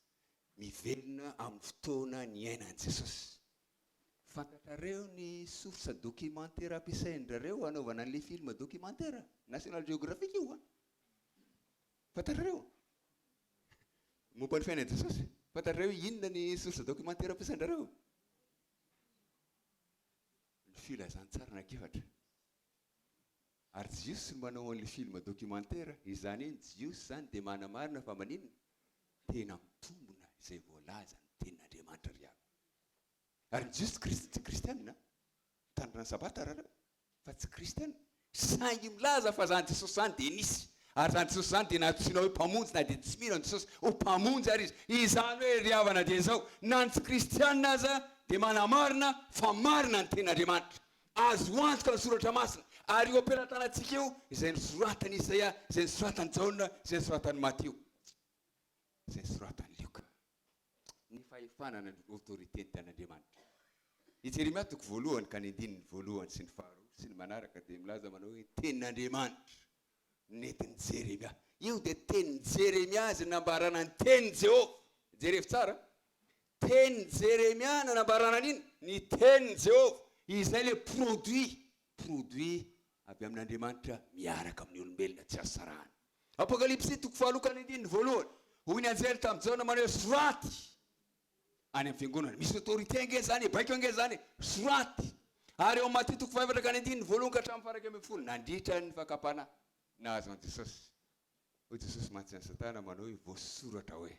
Mivelona amin'ny fotoana ny ainan'i Jesosy. Fantatrareo ny source documentaire ampiasain'rareo anaovana an'ilay film documentaire National Geographic io a. Fantatrareo momba ny fiainan'i Jesosy. Fantatrareo inona ny source documentaire ampiasain'rareo? Ny filazantsara anankefatra. Ary Jiosy no manao an'ilay film documentaire. Izany hoe Jiosy zany dia manamarina fa maninona tena mitombona izay voalaza ny tenin'Andriamanitra riavana. Ary Jiosy kristianina mitandrina ny sabata rareo fa tsy kristianina. Saingy milaza fa zany Jesosy zany dia nisy. Ary zany Jesosy zany dia natosiana hoe mpamonjy na dia tsy mino Jesosy ho mpamonjy ary izy. Izany hoe riavana dia izao. Na ny tsy kristianina aza dia manamarina fa marina ny tenin'Andriamanitra. Azo antoka ny soratra masina. Ary io am-pelatranantsika io izay nosoratany Isaia, izay nosoratany Jaona, izay nosoratany Matio, izay nosoratany Luka. Ny fahefanana ny autorité ny tenin'Andriamanitra. I Jeremia toko voalohany ka ny andininy voalohany sy ny faharoa sy ny manaraka dia milaza manao hoe tenin'Andriamanitra nentin'i Jeremia. Io dia tenin'i Jeremia izay nambarana ny tenin'i Jehovah. Jerevy tsara. Tenin'i Jeremia nanambarana an'iny ny tenin'i Jehovah. Izay le produit avy amin'Andriamanitra miaraka amin'ny olombelona tsy azo sarahana. Apokalipsy toko 7 ny voalohany. Hoy ny anjely tamin'ny Jaona manao soraty any amin'ny fiangonana. Misy autorité ange zany, baiko ange zany, soraty. Ary eo Matio toko 5 ny voalohany ka hatramin'ny farak 10 nandritra ny fakapana nahazo an Jesosy. Hoy Jesosy mantsy ny Satana manao hoe voasoratra hoe.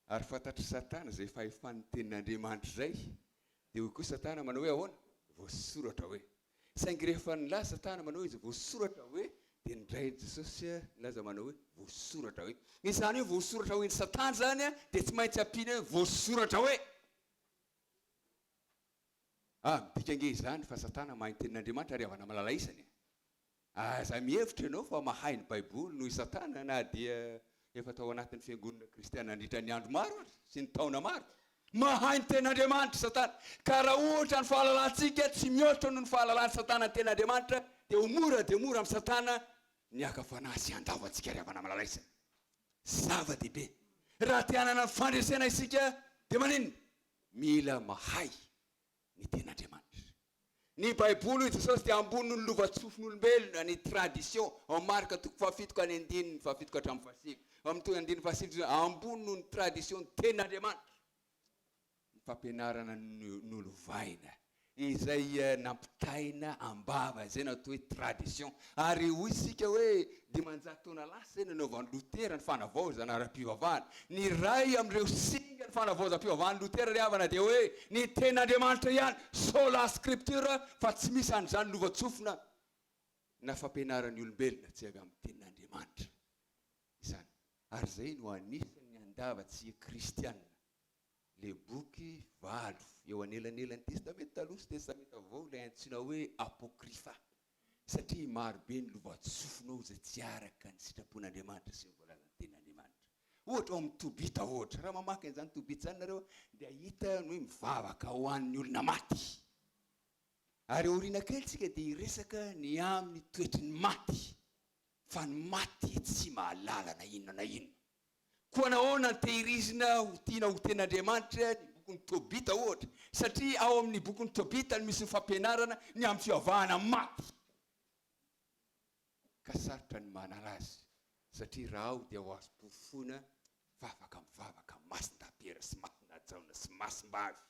Ary fantatry Satana izay fahefan'ny tenin'Andriamanitra izay. Dia hoy koa Satana manao hoe ahoana? Voasoratra hoe. Saingy rehefa nilaza Satana manao izy voasoratra hoe dia nindray Jesosy nilaza manao hoe voasoratra hoe. Izany hoe voasoratra hoe ny Satana zany dia tsy maintsy ampiana hoe voasoratra hoe. Midika ange izany fa Satana mahay ny tenin'Andriamanitra ary avana malala isany. Aza mihevitra ianao fa mahay ny Baiboly noho i Satana na dia efa tao anatin'ny fiangonana kristiana nandritra ny andro maro sy ny taona maro. Mahay ny tenin'Andriamanitra Satana. Ka raha ohatra ny fahalalantsika tsy mihoatra noho ny fahalalan'ny Satana ny tenin'Andriamanitra dia mora amin'ny Satana ny akafanahy sy andavantsika ary avana malala isany. Zava-dehibe. Raha te hanana ny fandresena isika dia maninona? Mila mahay ny tenin'Andriamanitra. Ny Baiboly Jesosy dia ambony ny lovatsofon'olombelona ny tradition. Ao Marka toko 7 ka ny 7 ka hatramin'ny 7. Amin'ny toko 7 ambony ny tradition ny tenin'Andriamanitra. Fampianarana n'olo vaina izay nampitaina ambava zay na atao hoe tradition ary hoy isika hoe dimanjato taona lasa zay nanaovan'ny Lotera ny fanavaozana ara-pivavahana ny ray amin'ireo singa ny fanavaozam-pivavahana Lotera ry havana dia hoe ny ten'Andriamanitra ihany sola scripture fa tsy misy an'izany lovatsofina na fampianaran'ny olombelona tsy avy amin'ny tenin'Andriamanitra izany ary zay no anisan'ny andavatsika kristianina le boky valo eo anelanelan'ny testamenta taloha sy testamenta vao ilay antsoina hoe apôkrifa satria marobe ny lovatsofina izay tsy araka ny sitrapon'Andriamanitra sy ny voalazan'ny tenin'Andriamanitra ohatra ao amin'ny tobita ohatra raha mamaky an'izany tobita izany nareo dia hita ny hoe mivavaka ho an'ny olona maty ary oriana kelitsika dia iresaka ny amin'ny toetry ny maty fa ny maty tsy mahalala na inona na inona koa nahoana ny tehirizina ho tiana ho ten'Andriamanitra ny bokon'ny tobita ohatra satria ao amin'ny bokon'ny tobita no misy ny fampianarana ny amin'ny fivavahana maty ka sarotra ny manara azy satria raha aho dia ho azo pofona fa afaka mivavaka masin-tapera sy masin-dajaona sy masim-bavy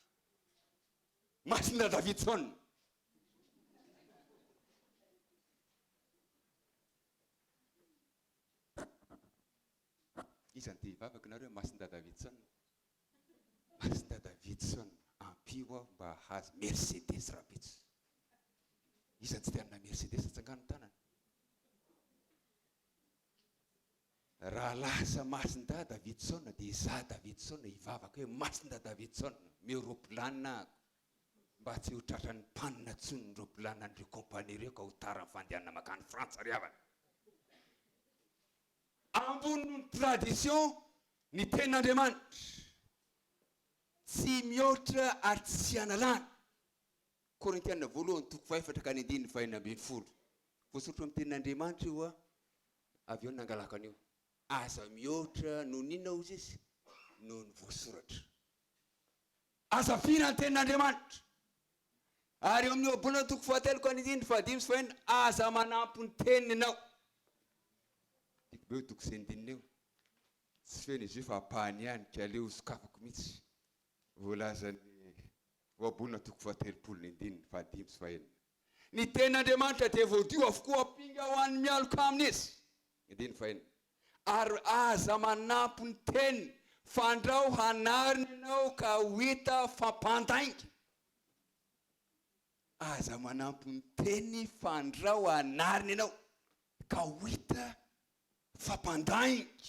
masin-da Davidson izany ty hivavaka nareo masin-da Davidson masin-da Davidson ampio aho mba hahazo Mercedes rapitso izany tsy tianina Mercedes atsangano tanana raha lasa masin-da Davidson dia za Davidson hivavaka hoe masin-da Davidson meo roplanina mba tsy ho tratran'ny mpanina tsony ny roplanina andreo kompani ireo ka ho tara ny fandehanana makany Frantsa ry havana amboniny tradition ny tenin'Andriamanitra tsy mihoatra ary tsy analana Korintiana voalohany toko 4 ka ny 9:20 voasoratra amin'ny tenin'Andriamanitra io avy eo nangalaka an'io aza mihoatra no ninona ozy izy no ny voasoratra aza fina ny tenin'Andriamanitra ary eo amin'ny ohabolana toko 7 ka ny 9:5 aza manampy ny teniny ianao be toko izay ndinina eo tsy fena izy io fa apahany ihany ka aleo sokafako mihitsy voalazany ohabolana toko 7:5 ny tenin'Andriamanitra dia voadio avokoa ampinga ho an'ny mialoka aminy izy 9:5 ary aza manampy ny teniny fandrao hanarina ianao ka ho hita fampandainga aza manampy ny teny fandrao hanarina ianao ka ho hita fampandainga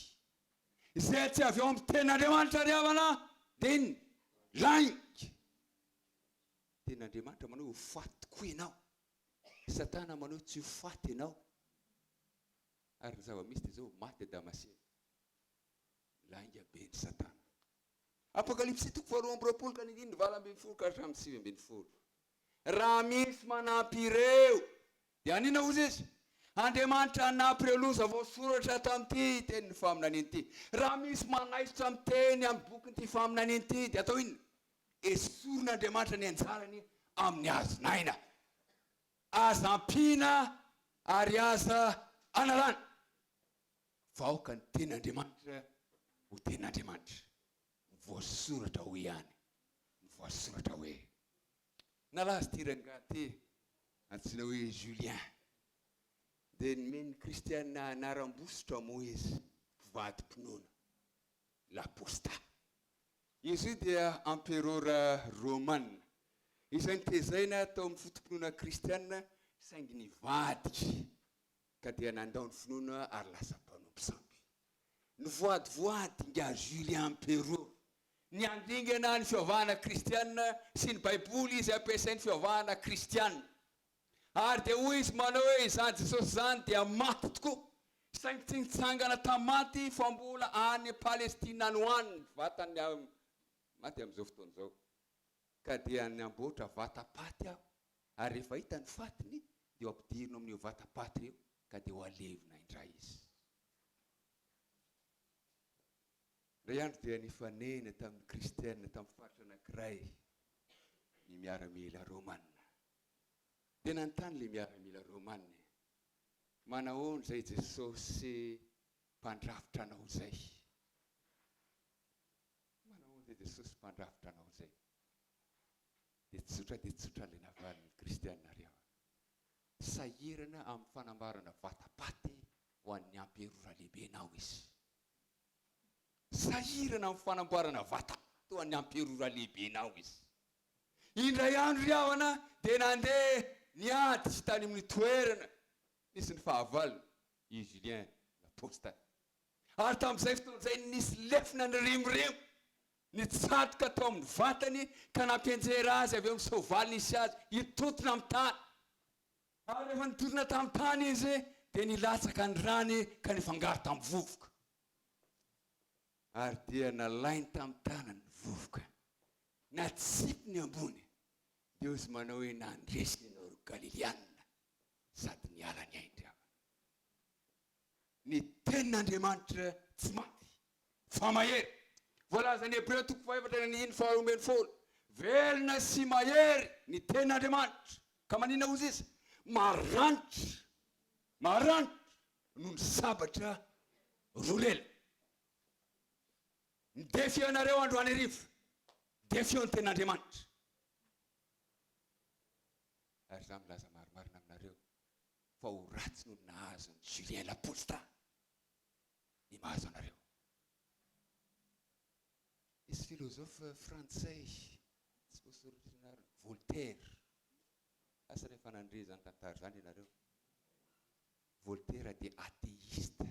izay tsy avy ao amin'ny tenin'Andriamanitra ry havana dia ny lainga tenin'Andriamanitra manao ho faty tokoa ianao Satana manao tsy ho faty ianao ary ny zava-misy dia zao maty Damasina lainga be ny Satana Apokalipsy toko 2:20 ka ny 9:20 ka hatramin'ny 7:20 raha misy manampy ireo dia anina ozy izy Andriamanitra hanampy ireo loza voasoratra tamin'ity tenin'ny faminaniana ity raha misy manaisitra amin'ny teny amin'ny bokin'ity faminaniana ity dia atao inona esorin'Andriamanitra ny anjarany amin'ny azonaina aza ampiana ary aza analana vaoaka ny ten'Andriamanitra ho ten'Andriamanitra voasoratra ho ihany voasoratra hoe nalazy ty rangahy ty antsoina hoe Julien dia nomeny kristianina anaram-bositra Moïse mpivady-pinoana l'aposta izy io dia emperora romana izay nitezaina tao amin'ny fotom-pinoana kristianina saingy nivadika ka dia nandao ny finoana ary lasa mpanompo samby nivoadivoady nga Julien emperora ny andingana ny fivavahana kristianina sy ny baiboly izy ampiasain'ny fivavahana kristianina ary dia hoy izy manao hoe izany Jesosy zany dia maty tokoa saingy tsy nitsangana tamaty fa mbola any Palestina any hoaniny vatany maty amin'izao fotoana izao ka dia namboatra vatapaty aho ary rehefa hita ny fatiny dia ho ampidirina amin'io vatapaty io ka dia ho alevina indray izy ray andro dia nifanena tamin'ny kristianina tamin'ny faritra anankiray ny miaramila romanina dia nanontany le miaramila romanina manahoana zay Jesosy mpandrafitra anao zay manahoana zay Jesosy mpandrafitra anao zay dia tsotra ilay navaliny kristianareo. Sahirana amin'ny fanambarana vatapaty ho an'ny amperora lehibenao izy. Sahirana amin'ny fanamboarana vatapaty ho an'ny amperora lehibenao izy. Indray andro riavana dia nandeha niady sy tany amin'ny toerana nisy ny fahavalony i Julien l'apôstata. Ary tamin'izay fotoan'izay nisy lefina ny remoremo nitsatoka tao amin'ny vatany ka nampianjera azy avy amin'ny soavaly nisy azy hitotona amin'ny tany. Ary rehefa nitotona tamin'ny tany izy dia nilatsaka ny rany ka nifangaro tamin'ny vovoka. Ary dia nalainy tamin'ny tanany ny vovoka, natsipiny ambony, dia ozy manao hoe nandresiny ianao Galiliana sady niala ny ainy avana. Ny tenin'Andriamanitra tsy maty fa mahery. Voalaza ny Hebreo 4:1-4. Velona sy mahery ny tenin'Andriamanitra. Ka manina ozy izy? Maranitra noho ny sabatra rolela. Ny defio anareo andro any arivo, defio ny tenin'Andriamanitra. Ary za milaza marimarina aminareo fa ho ratsy no nahazo ny Julien l'apôstata ny mahazo anareo. Isy filozofa frantsay tsy voasoratra Voltaire. Asa rehefa nandre zany tantara zany ianareo. Voltaire dia ateista,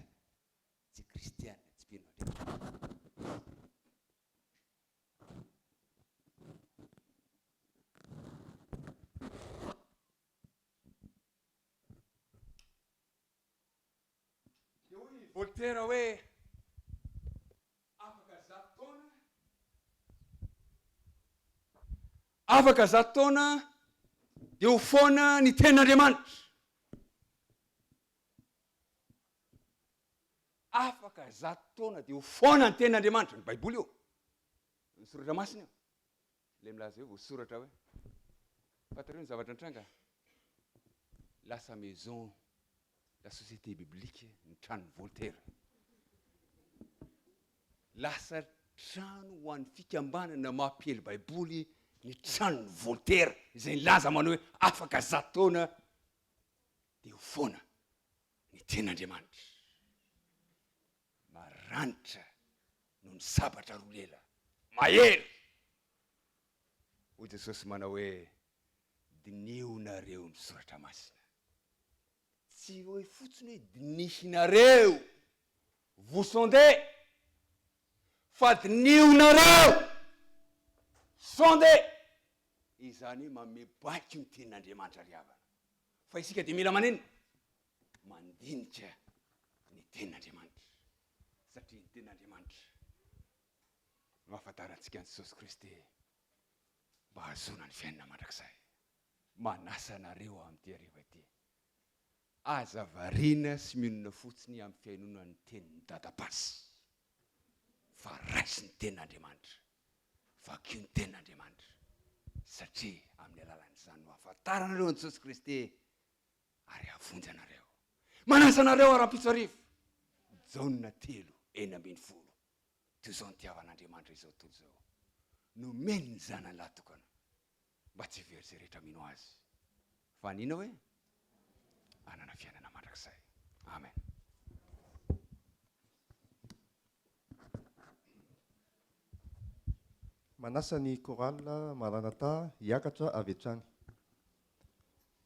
tsy kristiana, tsy mpino Andriamanitra. Dia hoy Voltaire hoe afaka zato taona dia ho foana ny tenin'Andriamanitra. Afaka zato taona dia ho foana ny tenin'Andriamanitra. Ny Baiboly io, ny soratra masina io, ilay milaza eo voasoratra hoe fatareo ny zavatra nitranga. Lasa maison la société biblique ny tranon'ny Voltaire. Lasa trano ho an'ny fikambanana mampihely Baiboly ny tranon'ny Voltaire, izay nilaza manao hoe afaka zato taona dia ho foana ny tenin'Andriamanitra. Maranitra noho ny sabatra rolela, mahery. Hoy Jesosy manao hoe dinionnareo ny soratra masina. Tsy hoe fotsiny hoe dinihinareo, vous sondez, fa dinionnareo, sondez. Izany hoe mamebaky ny tenin'Andriamanitra riavana. Fa isika dia mila maneno mandinika ny tenin'Andriamanitra, satria ny tenin'Andriamanitra mahafantarantsika an'i Jesosy Kristy mba hahazoana ny fiainana mandrakizay. Manasa anareo amin'ity hariva ity, aza variana sy minona fotsiny amin'ny fiainona ny tenin'ny dadapasy, fa raisy ny tenin'Andriamanitra, vakio ny tenin'Andriamanitra, satria amin'ny alalan'izany no hahafantaranareo an'i Jesosy Kristy ary havonjy anareo. Manasa anareo ara-pitso arivo, Jaona 3:9. Toy izao nitiavan'Andriamanitra izao tontolo izao, nomeny ny zanany lahatokana mba tsy very izay rehetra mino azy, fa nina hoe anana fiainana mandrakizay. Amen.
Manasa ny korala Maranata hiakatra avy hatrany.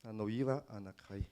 Nanao hira anankiray.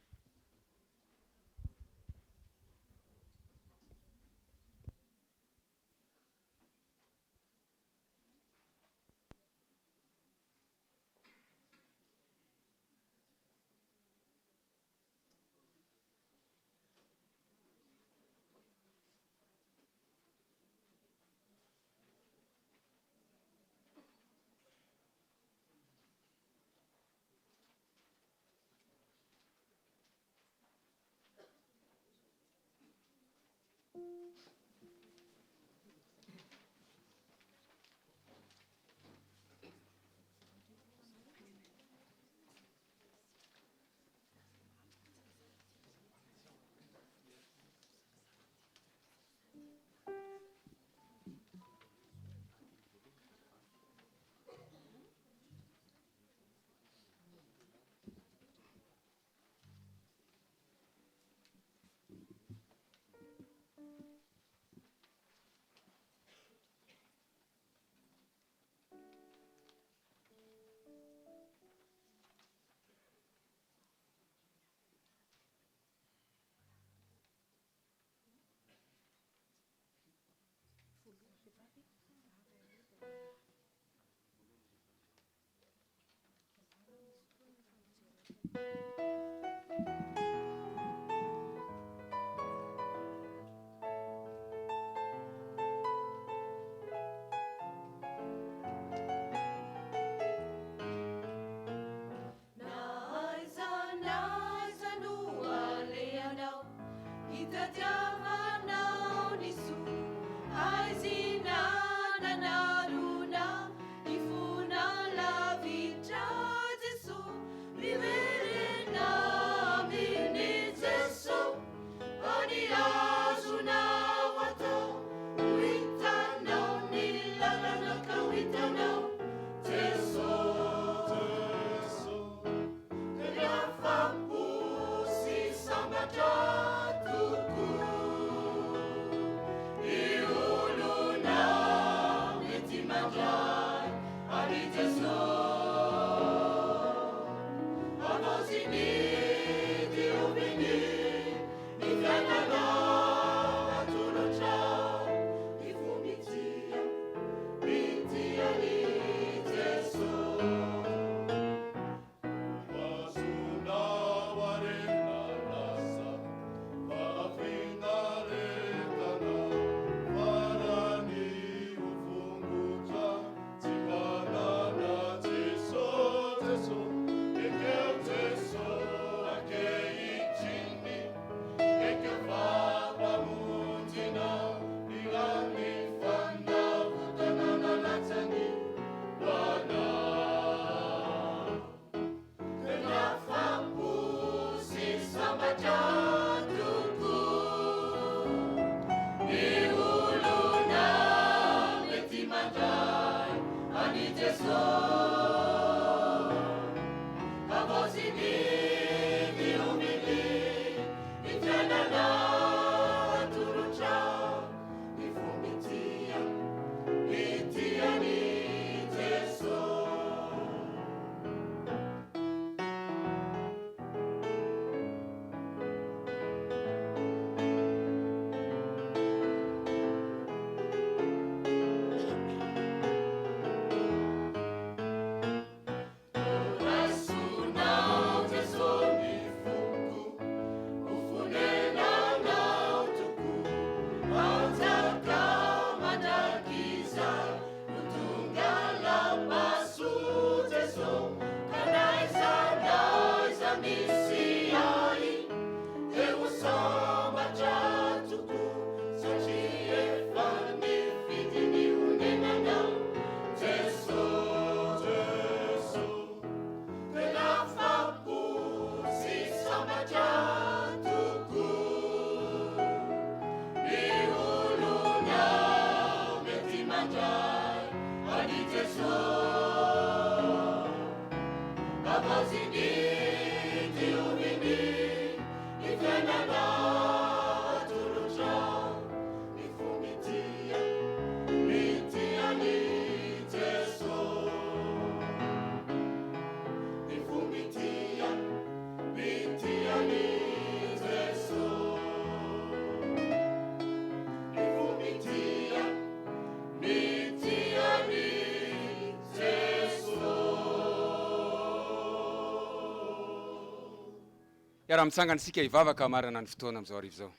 Raha mitsangantsika hivavaka marana ny fotoana amin'izao arivo zao.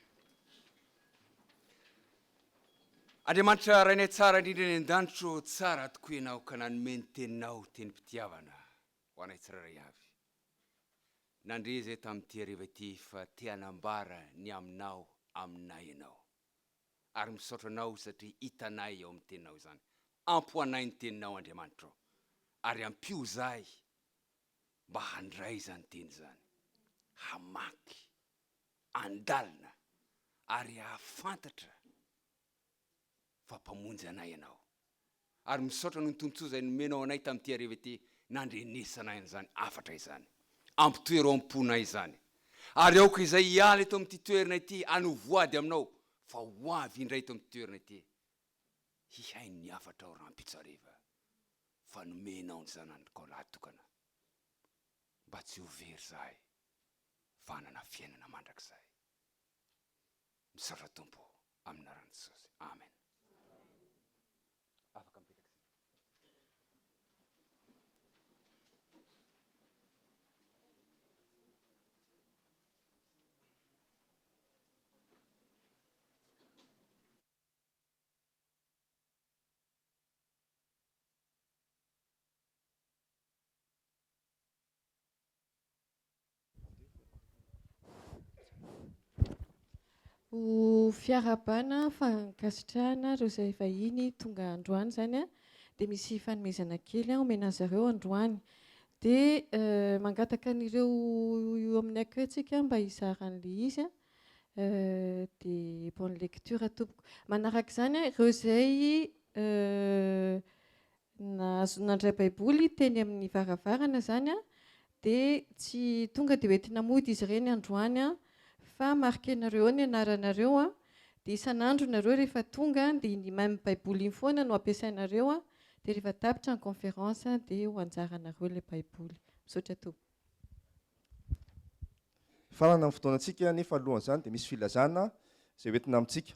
Andriamanitra rainay tsara indrindra ny an-danitro, tsara tokoa ianao ka nanome ny teninao tenim-pitiavana ho anay tsirairay avy. Nandre izay tamin'ity hariva ity fa te hanambara ny aminao aminay ianao. Ary misaotra anao satria hitanay eo amin'ny teninao izany. Ampoanay ny teninao Andriamanitra. Ary ampio zahay mba handray izany teny izany. Hamaky, andalina, ary hafantatra fa mpamonjy anay ianao. Ary misaotra noho ny tombotsoa izay nomenao anay tamin'ity hariva ity, nandrenesanay an'izany afatra izany. Ampitoeram-ponay izany. Ary aoka izay hiala eto amin'ity toerana ity, anovoady aminao, fa ho avy indray eto amin'ity toerana ity. Hihainy ny afatra ao rampitsariva, fa nomenao ny zananao lahatokana. Mba tsy ho very zahay. Fanana fiainana mandrakizay. Misaotra Tompo amin'ny anaran'i Jesosy. Amen. Afaka mipetraka.
Ho fiarabana fankasitrahana reo izay vahiny tonga androany zany a, dia misy fanomezana kely omena azy ireo androany. Dia mangataka an'ireo eo amin'ny akaitsika mba hizaran'ilay izy a, dia bonne lecture tompoko. Manaraka izany a, ireo izay nandray baiboly teny amin'ny varavarana zany a, dia tsy tonga dia hoentina mody izy ireny androany a, fa markenareo ny anaranareo a, dia isan'andro nareo rehefa tonga dia ny même baiboly iny foana no ampiasainareo a, dia rehefa tapitra ny conférence dia ho anjaranareo ilay baiboly. Misaotra tompoko.
Farana amin'ny fotoanantsika nefa alohan'izany dia misy filazana izay hoentina amintsika.